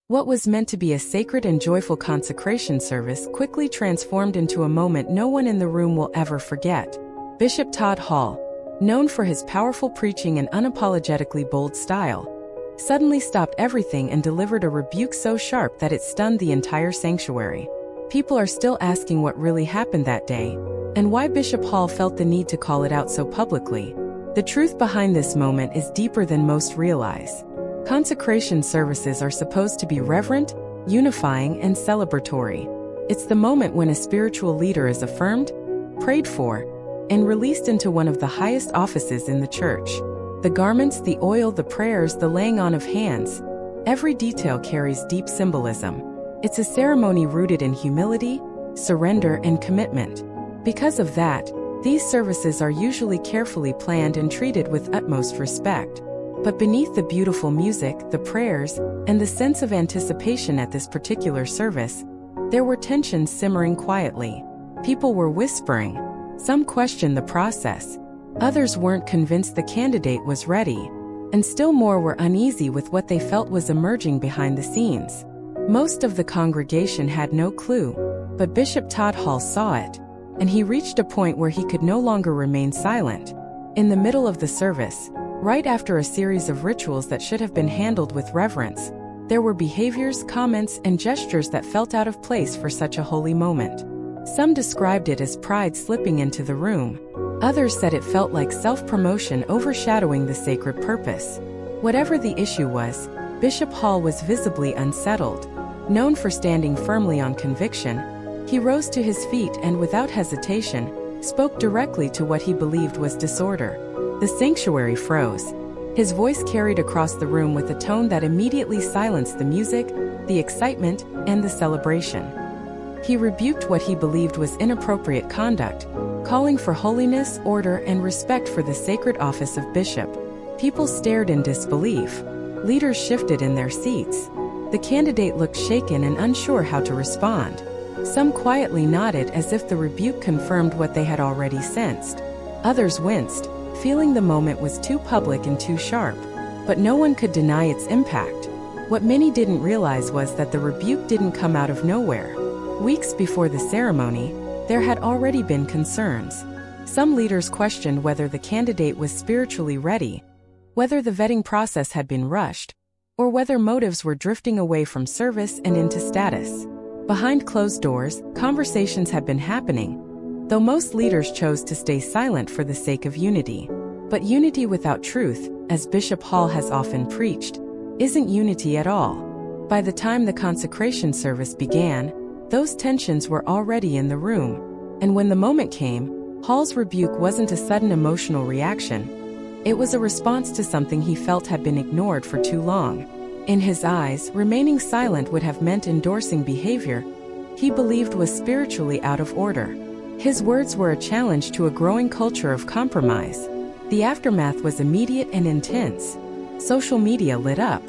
What was meant to be a sacred and joyful consecration service quickly transformed into a moment no one in the room will ever forget. Bishop Todd Hall, known for his powerful preaching and unapologetically bold style, suddenly stopped everything and delivered a rebuke so sharp that it stunned the entire sanctuary. People are still asking what really happened that day, and why Bishop Hall felt the need to call it out so publicly. The truth behind this moment is deeper than most realize. Consecration services are supposed to be reverent, unifying, and celebratory. It's the moment when a spiritual leader is affirmed, prayed for, and released into one of the highest offices in the church. The garments, the oil, the prayers, the laying on of hands, every detail carries deep symbolism. It's a ceremony rooted in humility, surrender, and commitment. Because of that, these services are usually carefully planned and treated with utmost respect. But beneath the beautiful music, the prayers, and the sense of anticipation at this particular service, there were tensions simmering quietly. People were whispering. Some questioned the process. Others weren't convinced the candidate was ready. And still more were uneasy with what they felt was emerging behind the scenes. Most of the congregation had no clue, but Bishop Todd Hall saw it, and he reached a point where he could no longer remain silent. In the middle of the service, right after a series of rituals that should have been handled with reverence, there were behaviors, comments, and gestures that felt out of place for such a holy moment. Some described it as pride slipping into the room. Others said it felt like self-promotion overshadowing the sacred purpose. Whatever the issue was, Bishop Hall was visibly unsettled. Known for standing firmly on conviction, he rose to his feet and without hesitation, spoke directly to what he believed was disorder. The sanctuary froze. His voice carried across the room with a tone that immediately silenced the music, the excitement, and the celebration. He rebuked what he believed was inappropriate conduct, calling for holiness, order, and respect for the sacred office of bishop. People stared in disbelief. Leaders shifted in their seats. The candidate looked shaken and unsure how to respond. Some quietly nodded as if the rebuke confirmed what they had already sensed. Others winced, feeling the moment was too public and too sharp. But no one could deny its impact. What many didn't realize was that the rebuke didn't come out of nowhere. Weeks before the ceremony, there had already been concerns. Some leaders questioned whether the candidate was spiritually ready, whether the vetting process had been rushed, or whether motives were drifting away from service and into status. Behind closed doors, conversations had been happening, though most leaders chose to stay silent for the sake of unity. But unity without truth, as Bishop Hall has often preached, isn't unity at all. By the time the consecration service began, those tensions were already in the room. And when the moment came, Hall's rebuke wasn't a sudden emotional reaction. It was a response to something he felt had been ignored for too long. In his eyes, remaining silent would have meant endorsing behavior he believed was spiritually out of order. His words were a challenge to a growing culture of compromise. The aftermath was immediate and intense. Social media lit up.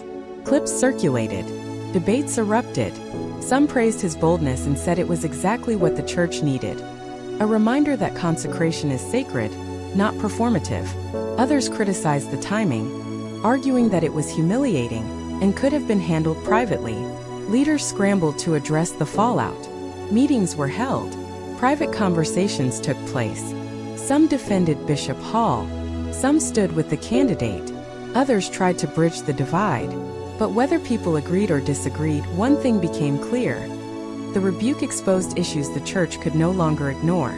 Clips circulated. Debates erupted. Some praised his boldness and said it was exactly what the church needed. A reminder that consecration is sacred, not performative. Others criticized the timing, arguing that it was humiliating and could have been handled privately. Leaders scrambled to address the fallout. Meetings were held. Private conversations took place. Some defended Bishop Hall. Some stood with the candidate. Others tried to bridge the divide. But whether people agreed or disagreed, one thing became clear. The rebuke exposed issues the church could no longer ignore.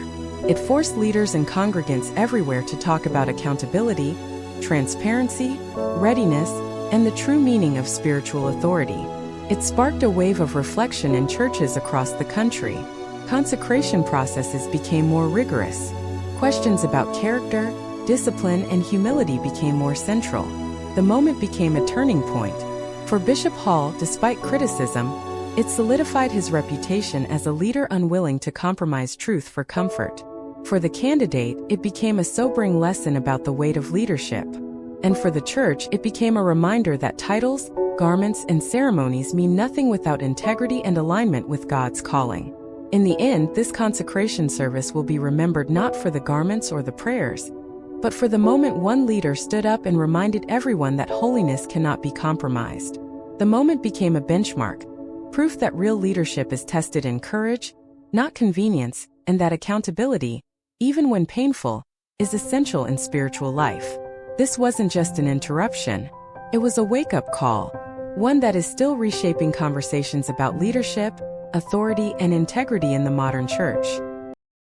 It forced leaders and congregants everywhere to talk about accountability, transparency, readiness, and the true meaning of spiritual authority. It sparked a wave of reflection in churches across the country. Consecration processes became more rigorous. Questions about character, discipline, and humility became more central. The moment became a turning point. For Bishop Hall, despite criticism, it solidified his reputation as a leader unwilling to compromise truth for comfort. For the candidate, it became a sobering lesson about the weight of leadership. And for the church, it became a reminder that titles, garments, and ceremonies mean nothing without integrity and alignment with God's calling. In the end, this consecration service will be remembered not for the garments or the prayers, but for the moment one leader stood up and reminded everyone that holiness cannot be compromised. The moment became a benchmark, proof that real leadership is tested in courage, not convenience, and that accountability, even when painful, is essential in spiritual life. This wasn't just an interruption, it was a wake-up call, one that is still reshaping conversations about leadership, authority, and integrity in the modern church.